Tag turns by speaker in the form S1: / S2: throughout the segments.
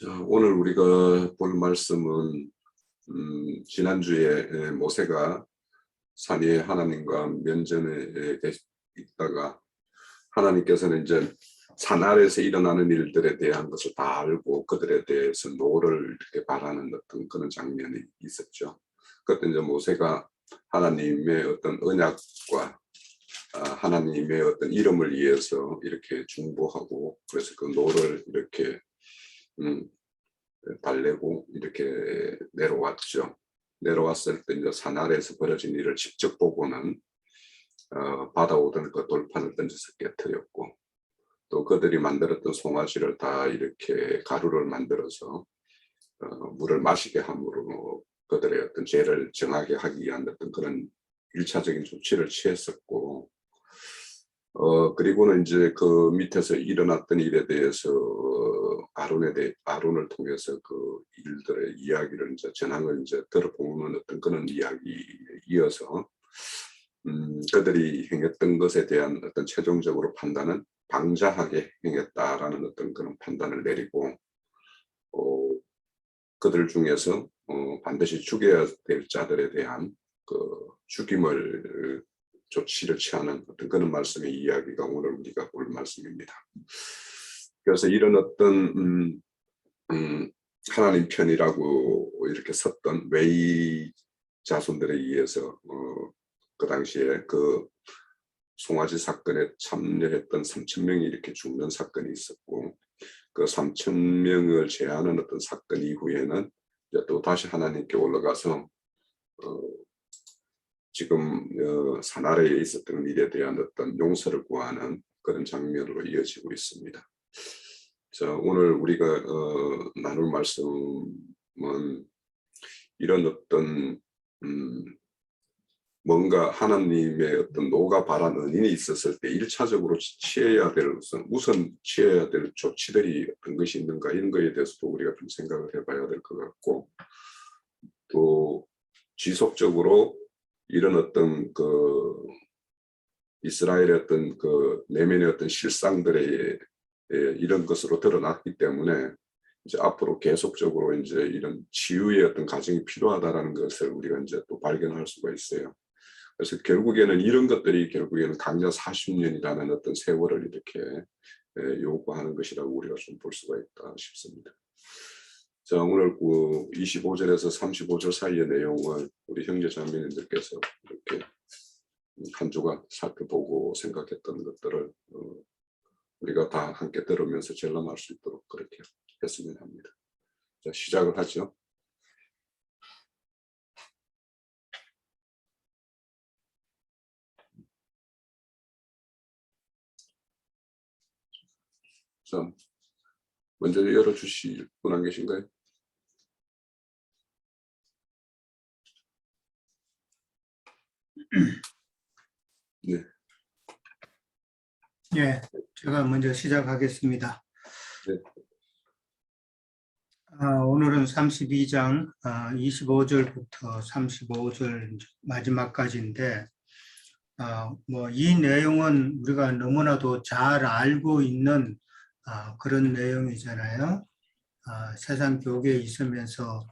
S1: 오늘 우리가 볼 말씀은 지난주에 모세가 산 위에 하나님과 면전에 있다가 하나님께서는 이제 산 아래에서 일어나는 일들에 대한 것을 다 알고 그들에 대해서 노를 이렇게 바라는 어떤 그런 장면이 있었죠. 그때 이제 모세가 하나님의 어떤 언약과 하나님의 어떤 이름을 위해서 이렇게 중보하고, 그래서 그 노를 이렇게 달래고 이렇게 내려왔죠. 내려왔을 때 이제 산 아래에서 벌어진 일을 직접 보고는 받아오던 그 돌판을 던져서 깨뜨렸고, 또 그들이 만들었던 송아지를 다 이렇게 가루를 만들어서 물을 마시게 함으로 그들의 어떤 죄를 정하게 하기 위한 어떤 그런 일차적인 조치를 취했었고, 그리고는 이제 그 밑에서 일어났던 일에 대해서 아론을 통해서 그 일들의 이야기를 이제 전황을 이제 들어보는 어떤 그런 이야기에 이어서 그들이 행했던 것에 대한 어떤 최종적으로 판단은 방자하게 행했다라는 어떤 그런 판단을 내리고, 그들 중에서 반드시 죽여야 될 자들에 대한 그 죽임을 조치를 취하는 어떤 그런 말씀의 이야기가 오늘 우리가 볼 말씀입니다. 그래서 이런 어떤 하나님 편이라고 이렇게 섰던 웨이 자손들에 의해서 그 당시에 그 송아지 사건에 참여했던 3,000명이 이렇게 죽는 사건이 있었고, 그 3,000명을 제하는 어떤 사건 이후에는 이제 또 다시 하나님께 올라가서 지금 산 아래에 있었던 일에 대한 어떤 용서를 구하는 그런 장면으로 이어지고 있습니다. 자, 오늘 우리가 나눌 말씀은 이런 어떤 뭔가 하나님의 어떤 노가 바란 은인이 있었을 때 1차적으로 취해야 될 우선 취해야 될 조치들이 어떤 것이 있는가, 이런 거에 대해서도 우리가 좀 생각을 해봐야 될 것 같고, 또 지속적으로 이런 어떤 그 이스라엘의 어떤 그 내면의 어떤 실상들의 이런 것으로 드러났기 때문에 이제 앞으로 계속적으로 이제 이런 치유의 어떤 과정이 필요하다라는 것을 우리가 이제 또 발견할 수가 있어요. 그래서 결국에는 이런 것들이 결국에는 강력 40년이라는 어떤 세월을 이렇게 요구하는 것이라고 우리가 좀 볼 수가 있다 싶습니다. 자, 오늘 그 25절에서 35절 사이의 내용을 우리 형제 자매님들께서 이렇게 한 주간 살펴보고 생각했던 것들을 우리가 다 함께 들으면서 전람할 수 있도록 그렇게 했으면 합니다. 자, 시작을 하죠. 자, 먼저 열어주실 분 안 계신가요? 네.
S2: 예, 제가 먼저 시작하겠습니다.
S1: 네.
S2: 오늘은 32장 25절부터 35절 마지막까지인데, 뭐 이 내용은 우리가 너무나도 잘 알고 있는 그런 내용이잖아요. 세상 교계에 있으면서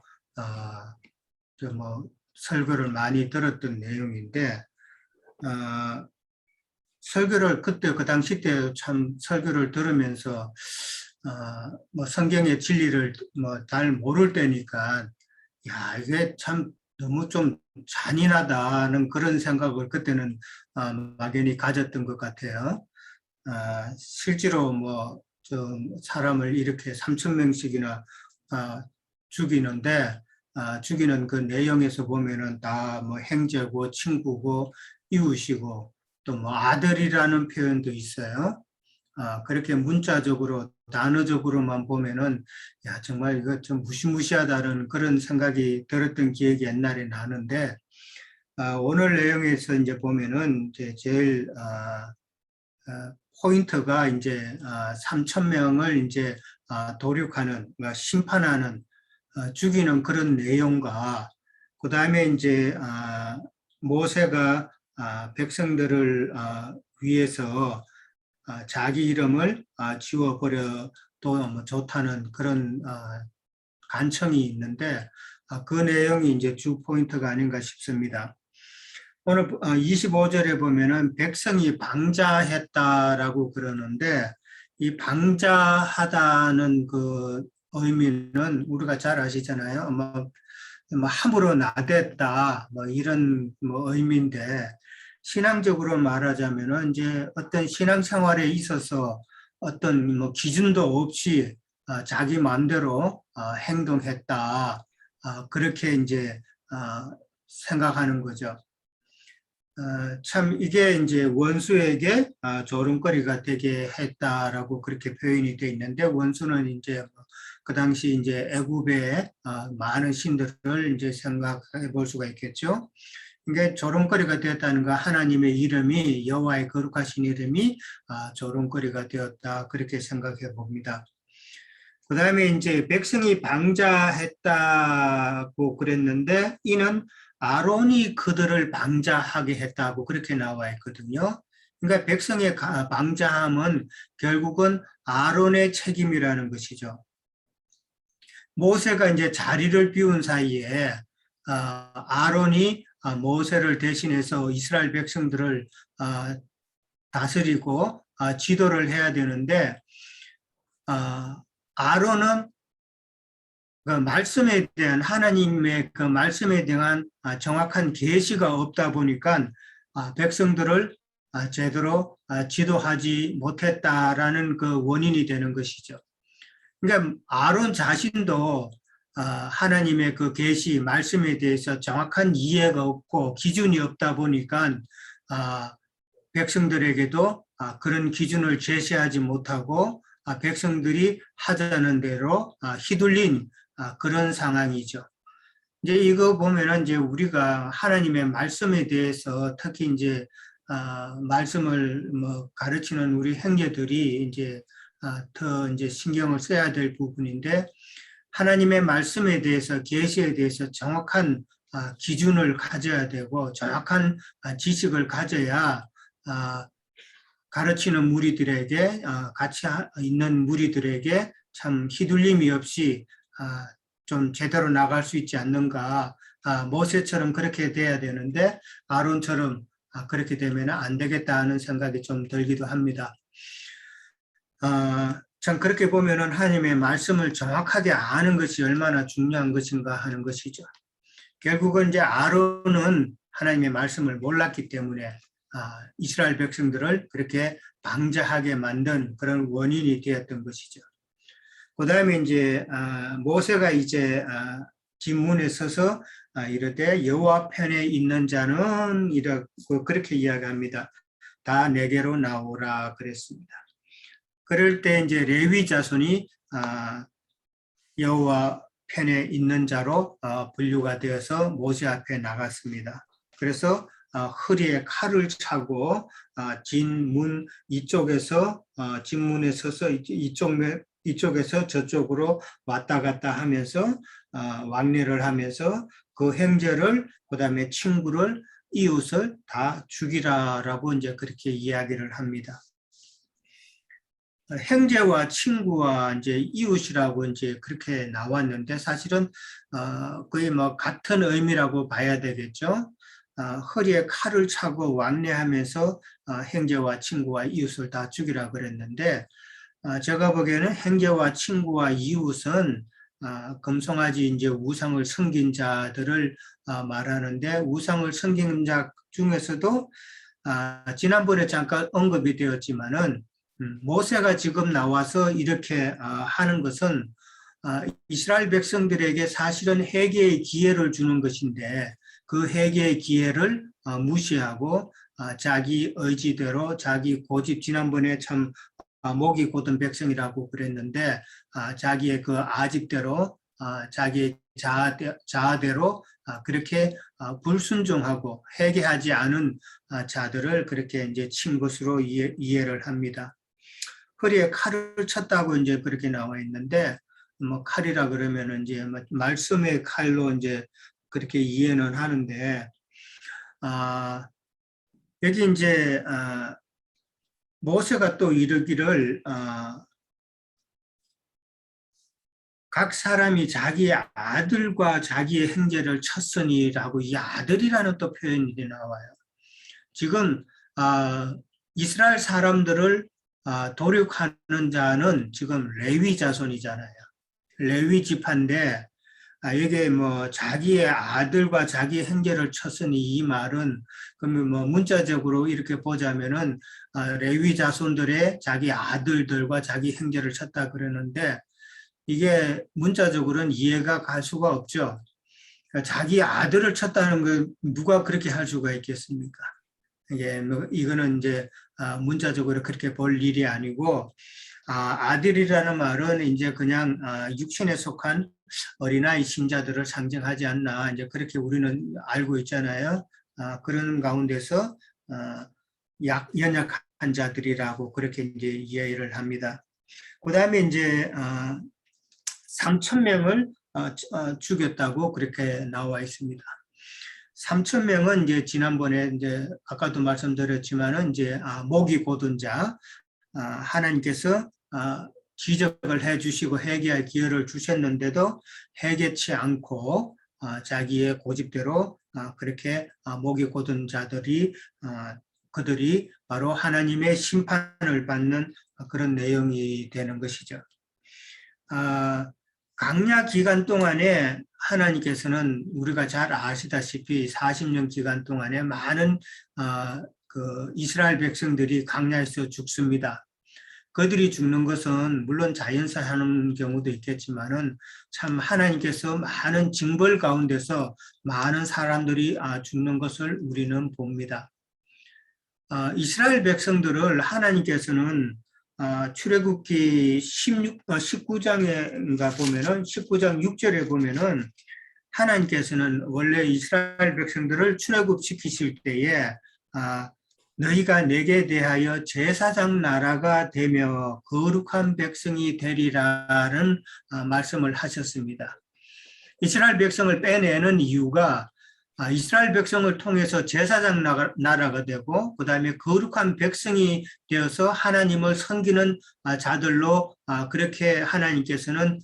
S2: 뭐 설교를 많이 들었던 내용인데, 설교를 그때 그 당시 때 참 설교를 들으면서 뭐 성경의 진리를 뭐 잘 모를 때니까 야, 이게 참 너무 좀 잔인하다는 그런 생각을 그때는 막연히 가졌던 것 같아요. 실제로 뭐 좀 사람을 이렇게 3,000명씩이나 죽이는데 죽이는 그 내용에서 보면은 다 뭐 형제고 친구고 이웃이고 또 뭐 아들이라는 표현도 있어요. 그렇게 문자적으로 단어적으로만 보면은 야, 정말 이거 좀 무시무시하다는 그런 생각이 들었던 기억이 옛날에 나는데, 오늘 내용에서 이제 보면은 이제 제일 포인트가 이제 3,000명을 이제 도륙하는, 심판하는, 죽이는 그런 내용과, 그 다음에 이제 모세가 백성들을 위해서 자기 이름을 지워버려 뭐 좋다는 그런 간청이 있는데 그 내용이 이제 주 포인트가 아닌가 싶습니다. 오늘 25절에 보면은 백성이 방자했다라고 그러는데 이 방자하다는 그 의미는 우리가 잘 아시잖아요. 뭐 함부로 나댔다 뭐 이런 뭐 의미인데 신앙적으로 말하자면은 이제 어떤 신앙생활에 있어서 어떤 뭐 기준도 없이 자기 마음대로 행동했다 그렇게 이제 생각하는 거죠. 참 이게 이제 원수에게 조롱거리가 되게 했다라고 그렇게 표현이 되어 있는데 원수는 이제 그 당시 이제 애굽의 많은 신들을 이제 생각해 볼 수가 있겠죠. 이게 조롱거리가 되었다는 거 하나님의 이름이 여호와의 거룩하신 이름이 조롱거리가 되었다 그렇게 생각해 봅니다. 그 다음에 이제 백성이 방자했다고 그랬는데 이는 아론이 그들을 방자하게 했다고 그렇게 나와 있거든요. 그러니까 백성의 방자함은 결국은 아론의 책임이라는 것이죠. 모세가 이제 자리를 비운 사이에 아론이 모세를 대신해서 이스라엘 백성들을 다스리고 지도를 해야 되는데 아론은 그 말씀에 대한 하나님의 그 말씀에 대한 정확한 계시가 없다 보니까 백성들을 제대로 지도하지 못했다라는 그 원인이 되는 것이죠. 그러니까 아론 자신도 하나님의 그 계시 말씀에 대해서 정확한 이해가 없고 기준이 없다 보니까 백성들에게도 그런 기준을 제시하지 못하고 백성들이 하자는 대로 휘둘린 그런 상황이죠. 이제 이거 보면은 이제 우리가 하나님의 말씀에 대해서 특히 이제 말씀을 뭐 가르치는 우리 형제들이 이제 더 이제 신경을 써야 될 부분인데 하나님의 말씀에 대해서 계시에 대해서 정확한 기준을 가져야 되고 정확한 지식을 가져야 가르치는 무리들에게 같이 있는 무리들에게 참 휘둘림이 없이 좀 제대로 나갈 수 있지 않는가. 모세처럼 그렇게 돼야 되는데 아론처럼 그렇게 되면 안 되겠다는 생각이 좀 들기도 합니다. 참 그렇게 보면은 하나님의 말씀을 정확하게 아는 것이 얼마나 중요한 것인가 하는 것이죠. 결국은 이제 아론은 하나님의 말씀을 몰랐기 때문에 이스라엘 백성들을 그렇게 방자하게 만든 그런 원인이 되었던 것이죠. 그 다음에 이제 모세가 이제 진문에 서서 이르되 여호와 편에 있는 자는 이라고 그렇게 이야기합니다. 다 내게로 나오라 그랬습니다. 그럴 때 이제 레위 자손이 여호와 편에 있는 자로 분류가 되어서 모세 앞에 나갔습니다. 그래서 허리에 칼을 차고 진문 이쪽에서 진문에 서서 이쪽에서 저쪽으로 왔다 갔다 하면서 왕래를 하면서 그 형제를 그다음에 친구를 이웃을 다 죽이라라고 이제 그렇게 이야기를 합니다. 형제와 친구와 이제 이웃이라고 이제 그렇게 나왔는데 사실은 거의 뭐 같은 의미라고 봐야 되겠죠. 허리에 칼을 차고 왕래하면서 형제와 친구와 이웃을 다 죽이라 그랬는데 제가 보기에는 형제와 친구와 이웃은 금송아지 이제 우상을 섬긴 자들을 말하는데 우상을 섬긴 자 중에서도 지난번에 잠깐 언급이 되었지만은 모세가 지금 나와서 이렇게 하는 것은 이스라엘 백성들에게 사실은 회개의 기회를 주는 것인데 그 회개의 기회를 무시하고 자기 의지대로 자기 고집 지난번에 참 목이 곧은 백성이라고 그랬는데 자기의 그 아집대로 자기의 자아대로 그렇게 불순종하고 회개하지 않은 자들을 그렇게 이제 친 것으로 이해를 합니다. 허리에 칼을 쳤다고 이제 그렇게 나와 있는데 뭐 칼이라 그러면은 이제 말씀의 칼로 이제 그렇게 이해는 하는데 여기 이제 모세가 또 이르기를 각 사람이 자기 아들과 자기의 형제를 쳤으니라고 이 아들이라는 또 표현이 나와요. 지금 이스라엘 사람들을 도륙하는 자는 지금 레위 자손이잖아요. 레위 지파인데 이게 뭐 자기의 아들과 자기의 형제를 쳤으니 이 말은 그러면 뭐 문자적으로 이렇게 보자면은 레위 자손들의 자기 아들들과 자기 형제를 쳤다 그러는데 이게 문자적으로는 이해가 갈 수가 없죠. 그러니까 자기 아들을 쳤다는 거 누가 그렇게 할 수가 있겠습니까? 이게 뭐 이거는 이제 문자적으로 그렇게 볼 일이 아니고 아들이라는 말은 이제 그냥 육신에 속한 어린아이 신자들을 상징하지 않나 이제 그렇게 우리는 알고 있잖아요. 그런 가운데서 연약한 자들이라고 그렇게 이제 이해를 합니다. 그 다음에 이제 3천 명을 죽였다고 그렇게 나와 있습니다. 3천 명은 이제 지난번에 이제 아까도 말씀드렸지만은 이제 목이 곧은 자 하나님께서 기적을 해주시고 회개할 기회를 주셨는데도 회개치 않고 자기의 고집대로 그렇게 목이 곧은 자들이 그들이 바로 하나님의 심판을 받는 그런 내용이 되는 것이죠. 강야 기간 동안에 하나님께서는 우리가 잘 아시다시피 40년 기간 동안에 많은 그 이스라엘 백성들이 강야에서 죽습니다. 그들이 죽는 것은 물론 자연사 하는 경우도 있겠지만은 참 하나님께서 많은 징벌 가운데서 많은 사람들이 죽는 것을 우리는 봅니다. 이스라엘 백성들을 하나님께서는 출애굽기 19장인가 보면은 19장 6절에 보면은 하나님께서는 원래 이스라엘 백성들을 출애굽시키실 때에 너희가 내게 대하여 제사장 나라가 되며 거룩한 백성이 되리라는 말씀을 하셨습니다. 이스라엘 백성을 빼내는 이유가 이스라엘 백성을 통해서 제사장 나라가 되고 그 다음에 거룩한 백성이 되어서 하나님을 섬기는 자들로 그렇게 하나님께서는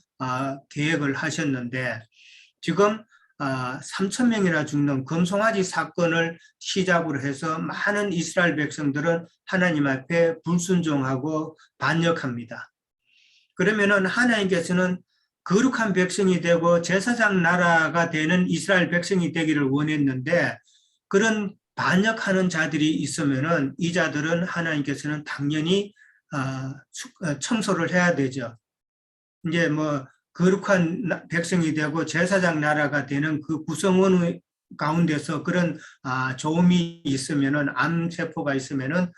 S2: 계획을 하셨는데 지금 3천 명이나 죽는 금송아지 사건을 시작으로 해서 많은 이스라엘 백성들은 하나님 앞에 불순종하고 반역합니다. 그러면은 하나님께서는 거룩한 백성이 되고 제사장 나라가 되는 이스라엘 백성이 되기를 원했는데 그런 반역하는 자들이 있으면은 이 자들은 하나님께서는 당연히 청소를 해야 되죠. 이제 뭐 거룩한 백성이 되고 제사장 나라가 되는 그 구성원 가운데서 그런 좋음이 있으면은 암세포가 있으면은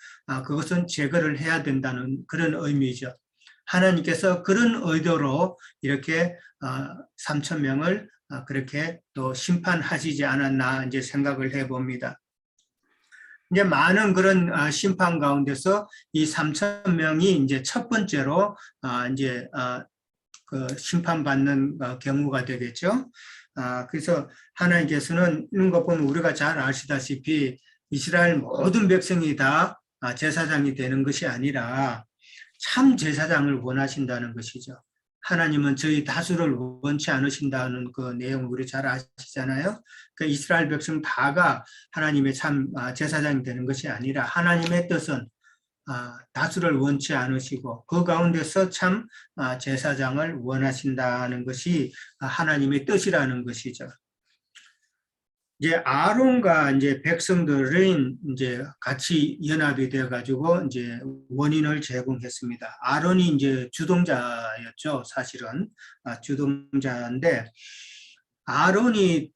S2: 그것은 제거를 해야 된다는 그런 의미죠. 하나님께서 그런 의도로 이렇게 3천 명을 그렇게 또 심판하시지 않았나 이제 생각을 해봅니다. 이제 많은 그런 심판 가운데서 이 3천 명이 이제 첫 번째로 이제 그 심판받는 경우가 되겠죠. 그래서 하나님께서는 이런 거 보면 우리가 잘 아시다시피 이스라엘 모든 백성이 다 제사장이 되는 것이 아니라 참 제사장을 원하신다는 것이죠. 하나님은 저희 다수를 원치 않으신다는 그 내용 우리 잘 아시잖아요. 그러니까 이스라엘 백성 다가 하나님의 참 제사장이 되는 것이 아니라 하나님의 뜻은 다수를 원치 않으시고 그 가운데서 참 제사장을 원하신다는 것이 하나님의 뜻이라는 것이죠. 이제 아론과 이제 백성들은 이제 같이 연합이 되어 가지고 이제 원인을 제공했습니다. 아론이 이제 주동자였죠, 사실은 주동자인데 아론이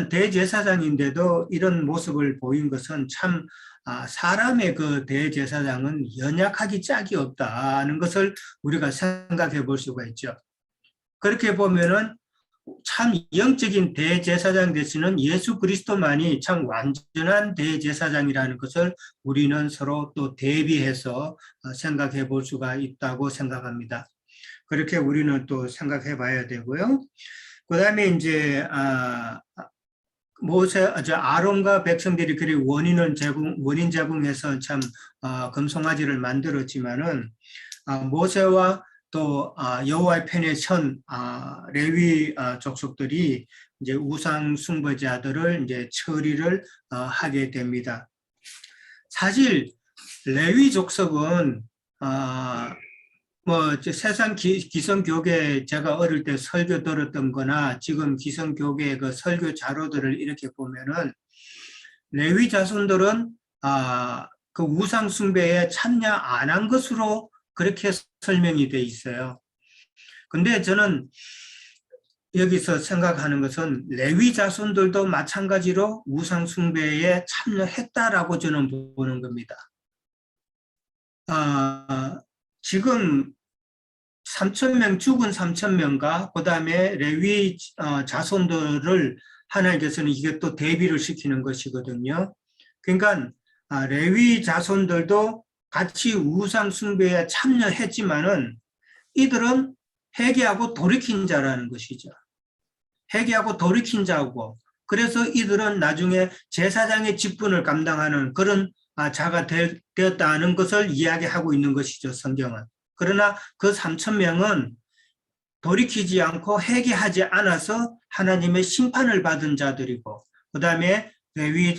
S2: 대제사장인데도 이런 모습을 보인 것은 참 사람의 그 대제사장은 연약하기 짝이 없다는 것을 우리가 생각해 볼 수가 있죠. 그렇게 보면은 참 영적인 대제사장 되시는 예수 그리스도만이 참 완전한 대제사장이라는 것을 우리는 서로 또 대비해서 생각해 볼 수가 있다고 생각합니다. 그렇게 우리는 또 생각해 봐야 되고요. 그 다음에 이제 아론과 백성들이 그리 원인 제공해서 참 금송아지를 만들었지만은 모세와 또 여호와의 편에 선 레위 족속들이 이제 우상 숭배자들을 이제 처리를 하게 됩니다. 사실 레위 족속은 뭐 세상 기성교계 제가 어릴 때 설교 들었던 거나 지금 기성교계 그 설교 자료들을 이렇게 보면은 레위 자손들은 그 우상 숭배에 참여 안 한 것으로 그렇게 설명이 돼 있어요. 근데 저는 여기서 생각하는 것은 레위 자손들도 마찬가지로 우상 숭배에 참여했다라고 저는 보는 겁니다. 지금 3,000명 죽은 3,000명과 그 다음에 레위 자손들을 하나님께서는 이게 또 대비를 시키는 것이거든요. 그러니까 레위 자손들도 같이 우상 숭배에 참여했지만은 이들은 회개하고 돌이킨 자라는 것이죠. 회개하고 돌이킨 자고, 그래서 이들은 나중에 제사장의 직분을 감당하는 그런 자가 되었다는 것을 이야기하고 있는 것이죠, 성경은. 그러나 그 3,000명은 돌이키지 않고 회개하지 않아서 하나님의 심판을 받은 자들이고, 그 다음에 레위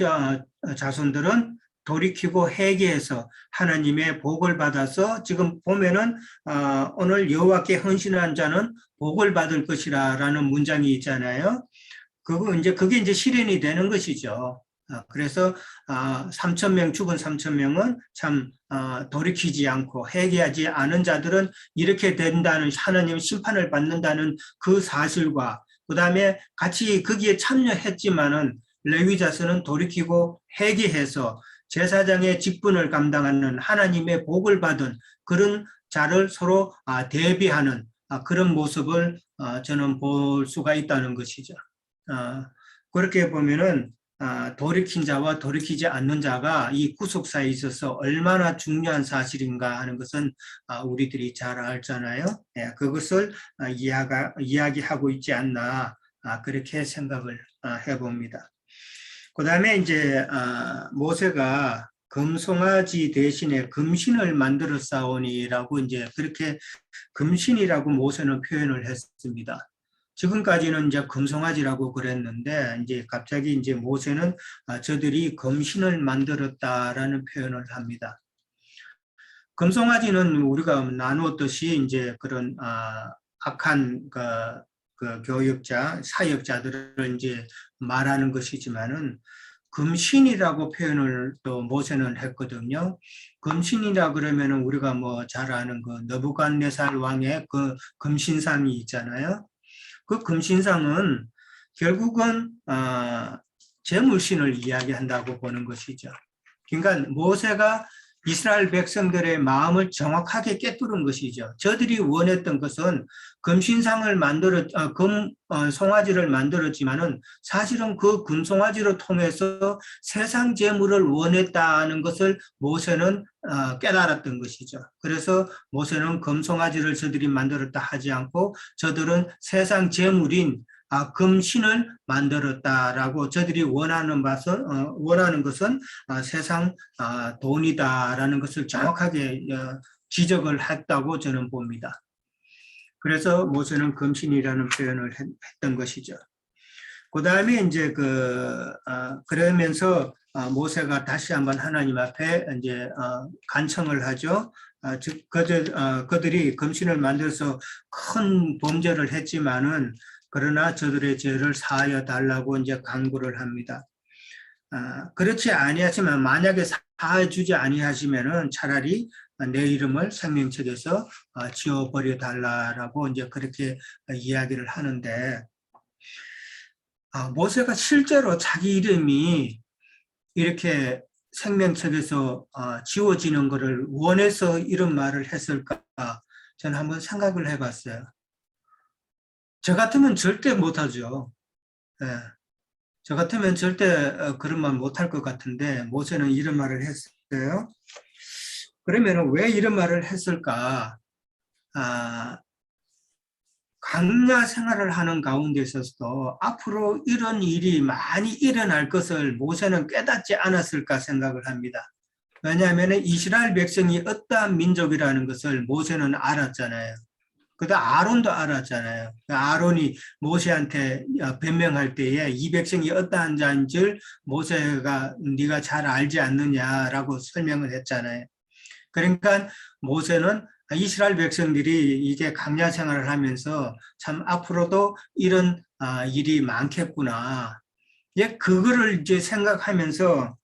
S2: 자손들은 돌이키고 회개해서 하나님의 복을 받아서 지금 보면은 오늘 여호와께 헌신한 자는 복을 받을 것이라라는 문장이 있잖아요. 그게 이제 실현이 되는 것이죠. 그래서 3,000명 죽은 3,000명은 참 돌이키지 않고 회개하지 않은 자들은 이렇게 된다는 하나님의 심판을 받는다는 그 사실과, 그 다음에 같이 거기에 참여했지만은 레위 자손은 돌이키고 회개해서 제사장의 직분을 감당하는 하나님의 복을 받은 그런 자를 서로 대비하는 그런 모습을 저는 볼 수가 있다는 것이죠. 그렇게 보면은 돌이킨 자와 돌이키지 않는 자가 이 구속사에 있어서 얼마나 중요한 사실인가 하는 것은 우리들이 잘 알잖아요. 그것을 이야기하고 있지 않나 그렇게 생각을 해봅니다. 그 다음에 이제 모세가 금송아지 대신에 금신을 만들어 싸우니라고 이제 그렇게 금신이라고 모세는 표현을 했습니다. 지금까지는 이제 금송아지라고 그랬는데 이제 갑자기 이제 모세는 저들이 금신을 만들었다라는 표현을 합니다. 금송아지는 우리가 나누었듯이 이제 그런 악한 그 교역자, 사역자들을 이제 말하는 것이지만은 금신이라고 표현을 또 모세는 했거든요. 금신이라 그러면은 우리가 뭐 잘 아는 그 느부갓네살 왕의 그 금신상이 있잖아요. 그 금신상은 결국은 재물신을 이야기한다고 보는 것이죠. 그러니까 모세가 이스라엘 백성들의 마음을 정확하게 꿰뚫은 것이죠. 저들이 원했던 것은 금신상을 송아지를 만들었지만은 사실은 그 금송아지를 통해서 세상 재물을 원했다는 것을 모세는 깨달았던 것이죠. 그래서 모세는 금송아지를 저들이 만들었다 하지 않고 저들은 세상 재물인 금신을 만들었다라고, 저들이 원하는 것은 세상 돈이다라는 것을 정확하게 지적을 했다고 저는 봅니다. 그래서 모세는 금신이라는 표현을 했던 것이죠. 그 다음에 이제 그러면서 모세가 다시 한번 하나님 앞에 이제 간청을 하죠. 즉 그들이 금신을 만들어서 큰 범죄를 했지만은 그러나 저들의 죄를 사하여 달라고 이제 간구를 합니다. 그렇지 아니하지만 만약에 사하여 주지 아니하시면은 차라리 내 이름을 생명책에서 지워버려 달라라고 이제 그렇게 이야기를 하는데, 모세가 실제로 자기 이름이 이렇게 생명책에서 지워지는 것을 원해서 이런 말을 했을까? 저는 한번 생각을 해봤어요. 저 같으면 절대 못하죠. 저 같으면 절대 그런 말 못할 것 같은데 모세는 이런 말을 했어요. 그러면 왜 이런 말을 했을까? 광야 생활을 하는 가운데 있어서도 앞으로 이런 일이 많이 일어날 것을 모세는 깨닫지 않았을까 생각을 합니다. 왜냐하면 이스라엘 백성이 어떠한 민족이라는 것을 모세는 알았잖아요. 그다 아론도 알았잖아요. 아론이 모세한테 변명할 때에 이 백성이 어떠한 자인 줄 모세가 네가 잘 알지 않느냐라고 설명을 했잖아요. 그러니까 모세는 이스라엘 백성들이 이제 광야 생활을 하면서 참 앞으로도 이런 일이 많겠구나. 예, 그거를 이제 생각하면서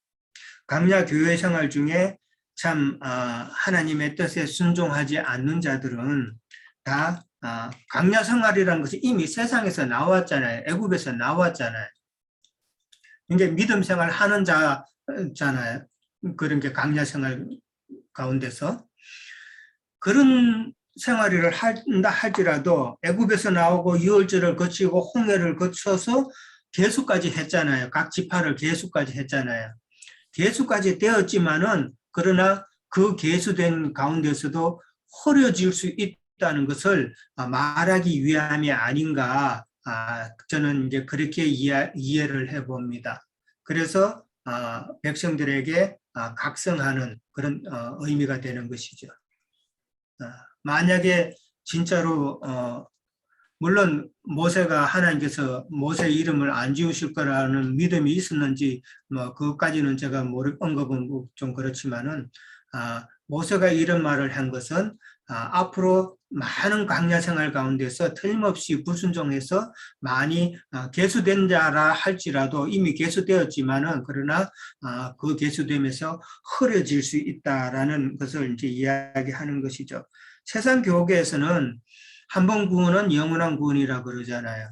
S2: 광야 교회 생활 중에 참 하나님의 뜻에 순종하지 않는 자들은 다 광야 생활이라는 것이 이미 세상에서 나왔잖아요. 애굽에서 나왔잖아요. 이제 믿음 생활 하는 자잖아요. 그런 게 광야 생활 가운데서 그런 생활을 한다 할지라도 애굽에서 나오고 유월절을 거치고 홍해를 거쳐서 계수까지 했잖아요. 각 지파를 계수까지 했잖아요. 계수까지 되었지만은 그러나 그 계수된 가운데서도 흐려질 수 있다는 것을 말하기 위함이 아닌가 저는 이제 그렇게 이해를 해봅니다. 그래서 백성들에게 각성하는 그런 의미가 되는 것이죠. 만약에 진짜로 물론 모세가 하나님께서 모세 이름을 안 지우실 거라는 믿음이 있었는지 뭐 그것까지는 제가 언급은 좀 그렇지만은 모세가 이런 말을 한 것은 앞으로 많은 광야 생활 가운데서 틀림없이 불순종해서 많이 계수된 자라 할지라도 이미 계수되었지만은 그러나 그 계수됨에서 흐려질 수 있다라는 것을 이제 이야기하는 것이죠. 세상 교계에서는 한 번 구원은 영원한 구원이라 그러잖아요.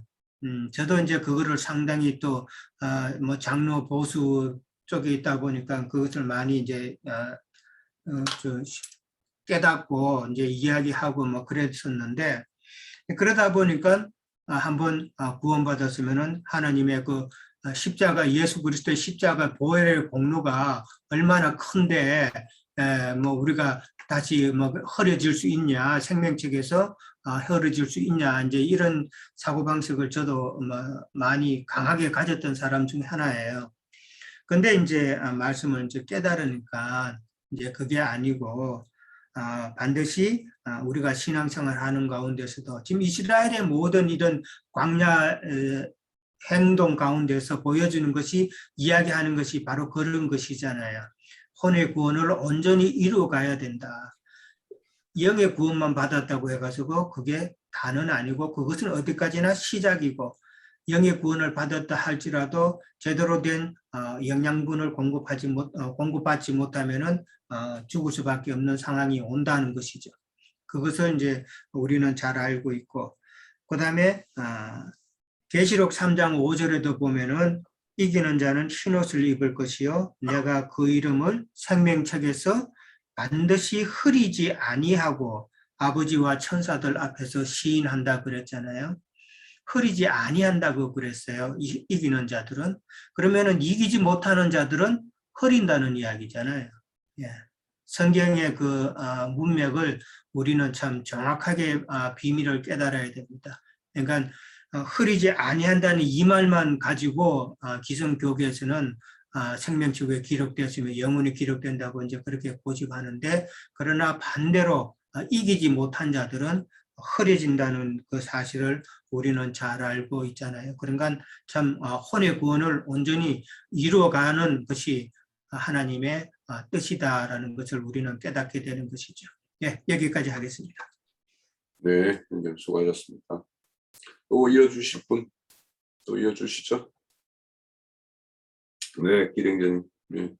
S2: 저도 이제 그거를 상당히 또, 뭐 장로 보수 쪽에 있다 보니까 그것을 많이 이제, 깨닫고 이제 이야기하고 뭐 그랬었는데, 그러다 보니까 한번 구원받았으면은 하나님의 그 십자가, 예수 그리스도의 십자가 보혈의 공로가 얼마나 큰데, 뭐 우리가 다시 뭐 흐려질 수 있냐, 생명책에서 흐려질 수 있냐, 이제 이런 사고방식을 저도 뭐 많이 강하게 가졌던 사람 중에 하나예요. 근데 이제 말씀을 이제 깨달으니까 이제 그게 아니고, 반드시 우리가 신앙생활 하는 가운데서도 지금 이스라엘의 모든 이런 광야 행동 가운데서 보여주는 것이 이야기하는 것이 바로 그런 것이잖아요. 혼의 구원을 온전히 이루어가야 된다. 영의 구원만 받았다고 해가지고 그게 다는 아니고 그것은 어디까지나 시작이고 영의 구원을 받았다 할지라도 제대로 된 영양분을 공급받지 못하면은 죽을 수밖에 없는 상황이 온다는 것이죠. 그것을 이제 우리는 잘 알고 있고 그 다음에 계시록 3장 5절에도 보면은 이기는 자는 흰옷을 입을 것이요 내가 그 이름을 생명책에서 반드시 흐리지 아니하고 아버지와 천사들 앞에서 시인한다 그랬잖아요. 흐리지 아니한다고 그랬어요. 이기는 자들은. 그러면은 이기지 못하는 자들은 흐린다는 이야기잖아요. 예. 성경의 그 문맥을 우리는 참 정확하게 비밀을 깨달아야 됩니다. 그러니까 흐리지 아니한다는 이 말만 가지고 기성교계에서는 생명책에 기록되었으면 영원히 기록된다고 이제 그렇게 고집하는데 그러나 반대로 이기지 못한 자들은 흐려진다는 그 사실을 우리는 잘 알고 있잖아요. 그러니까 참 혼의 구원을 온전히 이루어가는 것이 하나님의 뜻이다라는 것을 우리는 깨닫게 되는 것이죠. 예, 여기까지 하겠습니다.
S1: 네, 형님 수고하셨습니다. 또 이어주실 분, 또 이어주시죠. 네, 기령자님. 네.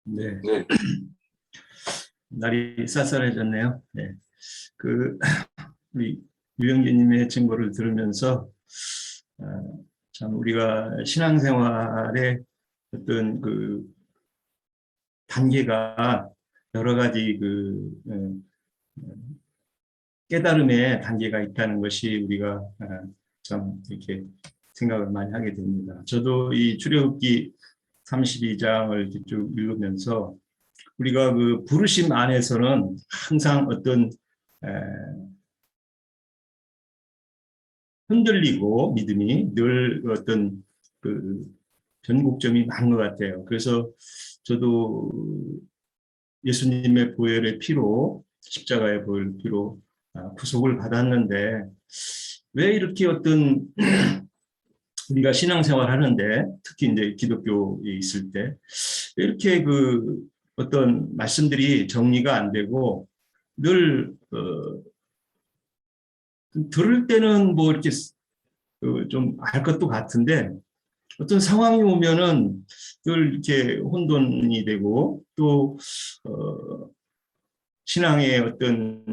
S3: 네.
S1: 네.
S3: 날이 쌀쌀해졌네요. 네. 우리 유영재님의 증거를 들으면서 참 우리가 신앙생활의 어떤 그 단계가 여러 가지 깨달음의 단계가 있다는 것이 우리가 참 이렇게 생각을 많이 하게 됩니다. 저도 이 출애굽기 32장을 쭉 읽으면서 우리가 그 부르심 안에서는 항상 어떤 흔들리고 믿음이 늘 어떤 그 변곡점이 많은 것 같아요. 그래서 저도 예수님의 보혈의 피로 십자가의 보혈 피로 구속을 받았는데 왜 이렇게 어떤 우리가 신앙생활 하는데 특히 이제 기독교에 있을 때 이렇게 그 어떤 말씀들이 정리가 안 되고 늘 들을 때는 뭐 이렇게 좀 알 것도 같은데 어떤 상황이 오면은 늘 이렇게 혼돈이 되고 또 신앙의 어떤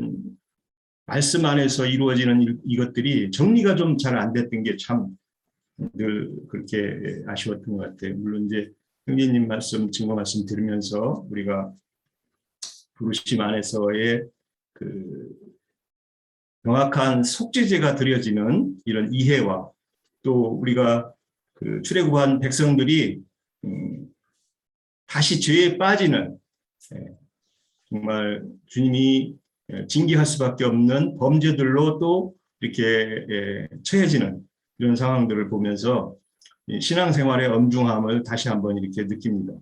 S3: 말씀 안에서 이루어지는 이것들이 정리가 좀 잘 안 됐던 게 참 늘 그렇게 아쉬웠던 것 같아요. 물론 이제 형제님 말씀, 증거 말씀 들으면서 우리가 부르심 안에서의 그 명확한 속죄제가 드려지는 이런 이해와 또 우리가 그 출애굽한 백성들이 다시 죄에 빠지는 정말 주님이 징계할 수밖에 없는 범죄들로 또 이렇게 처해지는 이런 상황들을 보면서 신앙생활의 엄중함을 다시 한번 이렇게 느낍니다.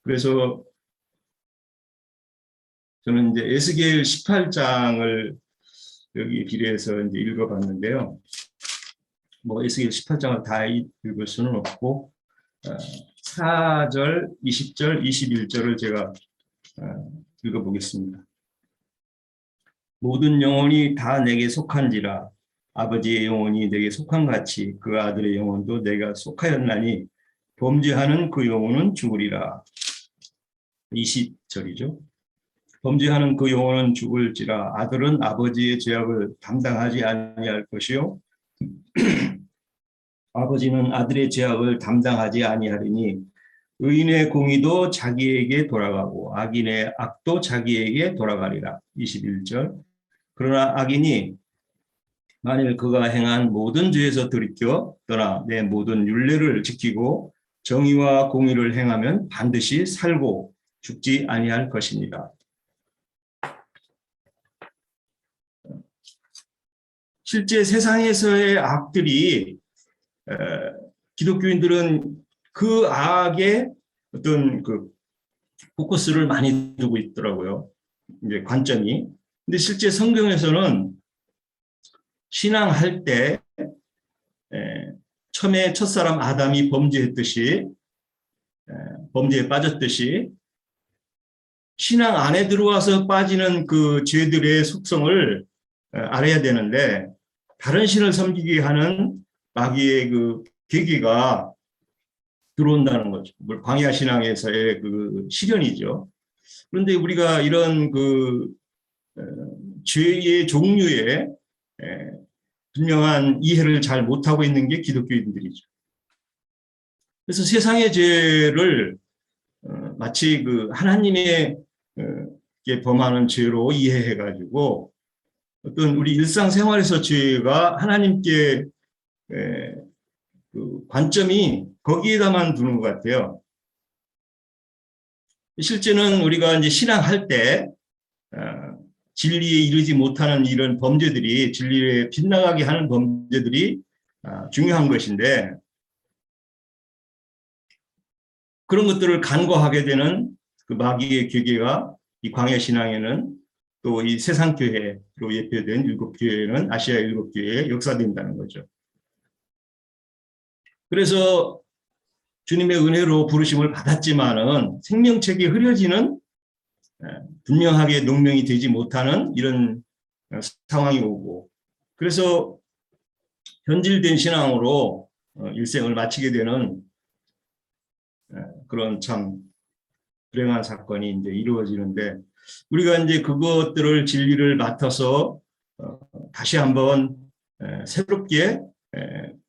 S3: 그래서 저는 이제 에스겔 18장을 여기 비례해서 이제 읽어봤는데요. 뭐 에스겔 18장을 다 읽을 수는 없고 4절, 20절, 21절을 제가 읽어보겠습니다. 모든 영혼이 다 내게 속한지라 아버지의 영혼이 내게 속한 같이 그 아들의 영혼도 내가 속하였나니 범죄하는 그 영혼은 죽으리라. 20절이죠. 범죄하는 그 영혼은 죽을지라 아들은 아버지의 죄악을 담당하지 아니할 것이요 아버지는 아들의 죄악을 담당하지 아니하리니 의인의 공의도 자기에게 돌아가고 악인의 악도 자기에게 돌아가리라. 21절. 그러나 악인이 만일 그가 행한 모든 죄에서 돌이켜 떠나 내 모든 율례를 지키고 정의와 공의를 행하면 반드시 살고 죽지 아니할 것입니다. 실제 세상에서의 악들이 기독교인들은 그 악에 어떤 그 포커스를 많이 두고 있더라고요. 이제 관점이. 근데 실제 성경에서는 신앙할 때 처음에 첫사람 아담이 범죄했듯이 범죄에 빠졌듯이 신앙 안에 들어와서 빠지는 그 죄들의 속성을 알아야 되는데 다른 신을 섬기게 하는 마귀의 그 계기가 들어온다는 거죠. 광야 신앙에서의 그 실현이죠. 그런데 우리가 이런 그 죄의 종류에 분명한 이해를 잘 못하고 있는 게 기독교인들이죠. 그래서 세상의 죄를 마치 그 하나님의 범하는 죄로 이해해가지고 어떤 우리 일상생활에서 죄가 하나님께 그 관점이 거기에다만 두는 것 같아요. 실제는 우리가 이제 신앙할 때 진리에 이르지 못하는 이런 범죄들이 진리에 빗나가게 하는 범죄들이 중요한 것인데 그런 것들을 간과하게 되는 그 마귀의 계계가 이 광야 신앙에는 또 이 세상 교회로 예표된 일곱 교회는 아시아 일곱 교회에 역사된다는 거죠. 그래서 주님의 은혜로 부르심을 받았지만은 생명책이 흐려지는 분명하게 농명이 되지 못하는 이런 상황이 오고 그래서 현질된 신앙으로 일생을 마치게 되는 그런 참 불행한 사건이 이제 이루어지는데 우리가 이제 그것들을 진리를 맡아서 다시 한번 새롭게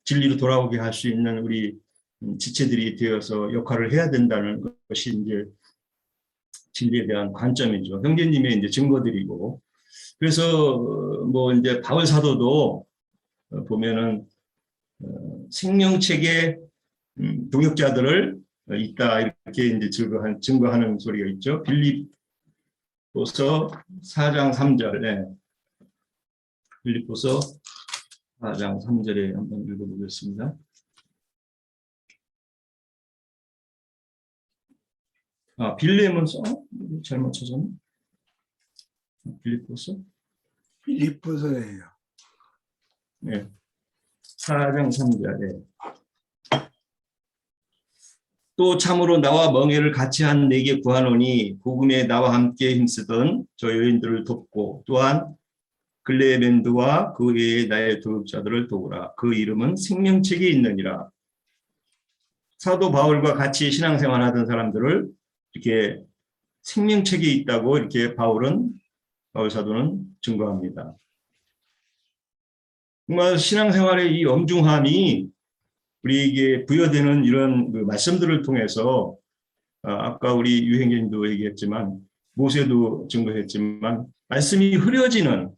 S3: 진리로 돌아오게 할 수 있는 우리 지체들이 되어서 역할을 해야 된다는 것이 이제 진리에 대한 관점이죠. 형제님의 이제 증거들이고 그래서 뭐 이제 바울 사도도 보면은 생명책의 동역자들을 있다 이렇게 이제 증거하는 소리가 있죠. 빌립보서 4장 3절. 네. 빌립보서 4장 3절에 한번 읽어보겠습니다. 빌레몬 잘못 찾았네. 빌립보서?
S4: 빌립보서예요.
S3: 네. 4장 3절에 또 참으로 나와 멍에를 같이 한 내게 구하노니 복음에 나와 함께 힘쓰던 저 여인들을 돕고 또한 글레멘드와 그 외에 나의 도역자들을 도우라. 그 이름은 생명책에 있느니라. 사도 바울과 같이 신앙생활하던 사람들을 이렇게 생명책에 있다고 이렇게 바울 사도는 증거합니다. 정말 신앙생활의 이 엄중함이 우리에게 부여되는 이런 그 말씀들을 통해서 아까 우리 유행님도 얘기했지만 모세도 증거했지만 말씀이 흐려지는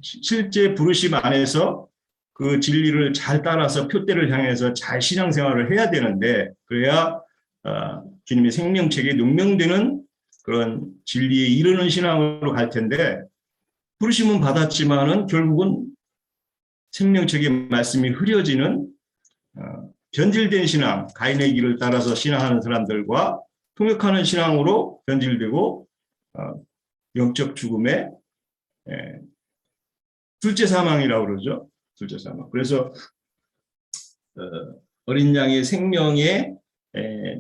S3: 실제 부르심 안에서 그 진리를 잘 따라서 표대를 향해서 잘 신앙생활을 해야 되는데 그래야 주님의 생명책에 능명되는 그런 진리에 이르는 신앙으로 갈 텐데 부르심은 받았지만은 결국은 생명책의 말씀이 흐려지는 변질된 신앙, 가인의 길을 따라서 신앙하는 사람들과 통역하는 신앙으로 변질되고 영적 죽음의 둘째 사망이라고 그러죠. 둘째 사망. 그래서 어린 양의 생명에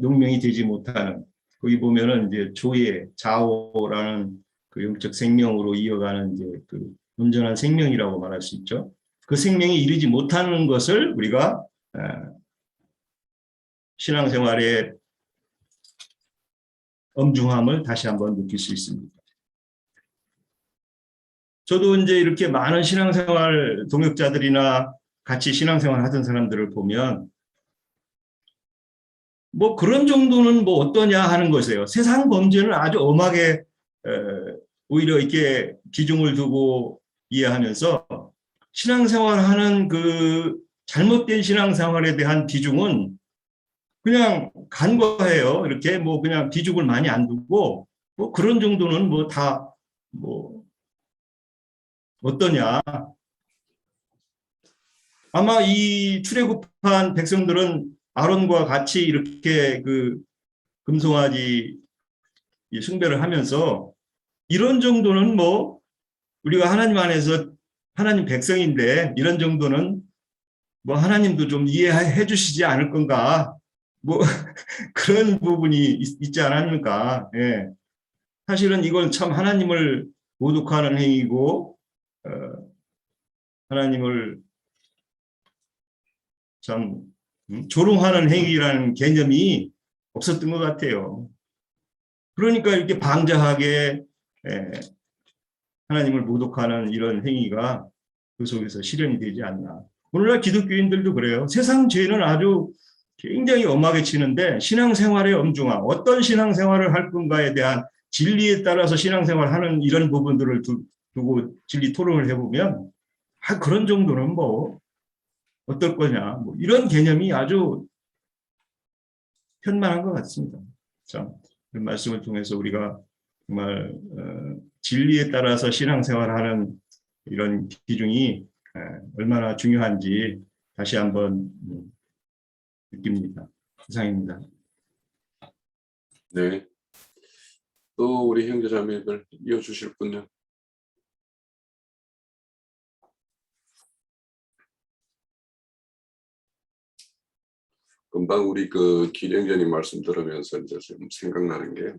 S3: 농명이 되지 못하는 거기 보면은 이제 조예, 자오라는 그 영적 생명으로 이어가는 이제 그 온전한 생명이라고 말할 수 있죠. 그 생명이 이르지 못하는 것을 우리가 신앙생활의 엄중함을 다시 한번 느낄 수 있습니다. 저도 이제 이렇게 많은 신앙생활 동역자들이나 같이 신앙생활 하던 사람들을 보면 뭐 그런 정도는 뭐 어떠냐 하는 것이에요. 세상 범죄는 아주 엄하게 오히려 이렇게 비중을 두고 이해하면서 신앙생활하는 그 잘못된 신앙생활에 대한 비중은 그냥 간과해요. 이렇게 뭐 그냥 비중을 많이 안 두고 뭐 그런 정도는 뭐 다 뭐 어떠냐. 아마 이 출애굽한 백성들은 아론과 같이 이렇게 그 금송아지 숭배를 하면서 이런 정도는 뭐 우리가 하나님 안에서 하나님 백성인데 이런 정도는 뭐 하나님도 좀 이해해 주시지 않을 건가 뭐 그런 부분이 있지 않습니까? 예. 사실은 이건 참 하나님을 모독하는 행위고 하나님을 참 조롱하는 행위라는 개념이 없었던 것 같아요. 그러니까 이렇게 방자하게 하나님을 모독하는 이런 행위가 그 속에서 실현이 되지 않나. 오늘날 기독교인들도 그래요. 세상 죄는 아주 굉장히 엄하게 치는데 신앙생활의 엄중함, 어떤 신앙생활을 할 건가에 대한 진리에 따라서 신앙생활하는 이런 부분들을 두고 진리 토론을 해보면 그런 정도는 뭐 어떨 거냐 뭐 이런 개념이 아주 편만한 것 같습니다. 참 이런 말씀을 통해서 우리가 정말 진리에 따라서 신앙생활하는 이런 비중이 얼마나 중요한지 다시 한번 느낍니다. 이상입니다.
S1: 네. 또 우리 형제자매들 이어주실 분요. 금방 우리 그 기령전님 말씀 들으면서 이제 좀 생각나는 게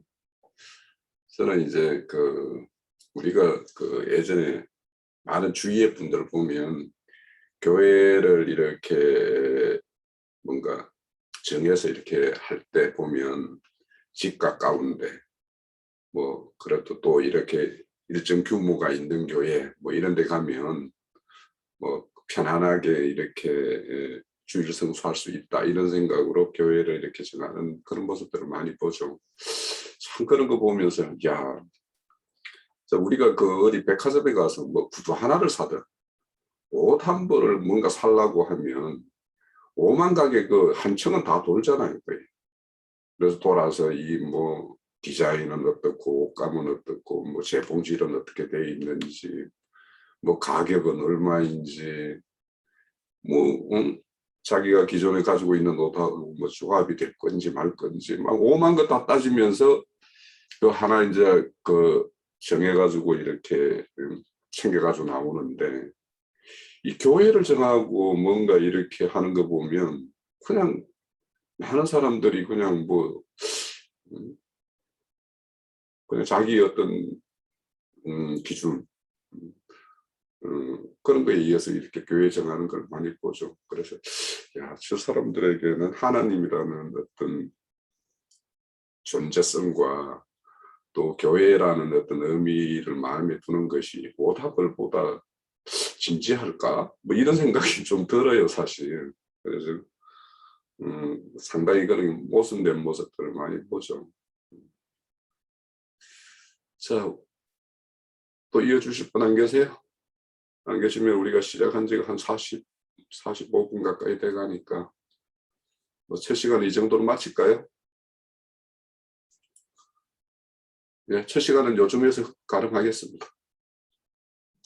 S1: 저는 이제 그 우리가 그 예전에 많은 주위의 분들을 보면 교회를 이렇게 뭔가 정해서 이렇게 할 때 보면 집 가까운데 뭐 그래도 또 이렇게 일정 규모가 있는 교회 뭐 이런 데 가면 뭐 편안하게 이렇게 주일 성수할 수 있다 이런 생각으로 교회를 이렇게 정하는 그런 모습들을 많이 보죠. 참 그런 거 보면서 야, 우리가 그 어디 백화점에 가서 뭐 구두 하나를 사든 옷 한 벌을 뭔가 살라고 하면 5만 가게 그 한 층은 다 돌잖아요. 거의. 그래서 돌아서 이 뭐 디자인은 어떻고 옷감은 어떻고 뭐 제품질은 어떻게 돼 있는지 뭐 가격은 얼마인지 뭐 자기가 기존에 가지고 있는 옷하고 뭐 조합이 될 건지 말 건지 막 5만 거 다 따지면서 또 하나 이제 그 정해가지고 이렇게 챙겨가지고 나오는데 이 교회를 정하고 뭔가 이렇게 하는 거 보면 그냥 많은 사람들이 그냥 뭐 그냥 자기 어떤 기준 그런 거에 의해서 이렇게 교회 정하는 걸 많이 보죠. 그래서 야, 저 사람들에게는 하나님이라는 어떤 존재성과 또 교회라는 어떤 의미를 마음에 두는 것이 오답을 보다 진지할까? 뭐 이런 생각이 좀 들어요, 사실. 그래서 상당히 그런 모순된 모습들을 많이 보죠. 자, 또 이어주실 분 안 계세요? 안 계시면 우리가 시작한 지가 한 45분 가까이 돼가니까 뭐 첫 시간 이 정도로 마칠까요? 네, 첫 시간은 요즘에서 가름하겠습니다.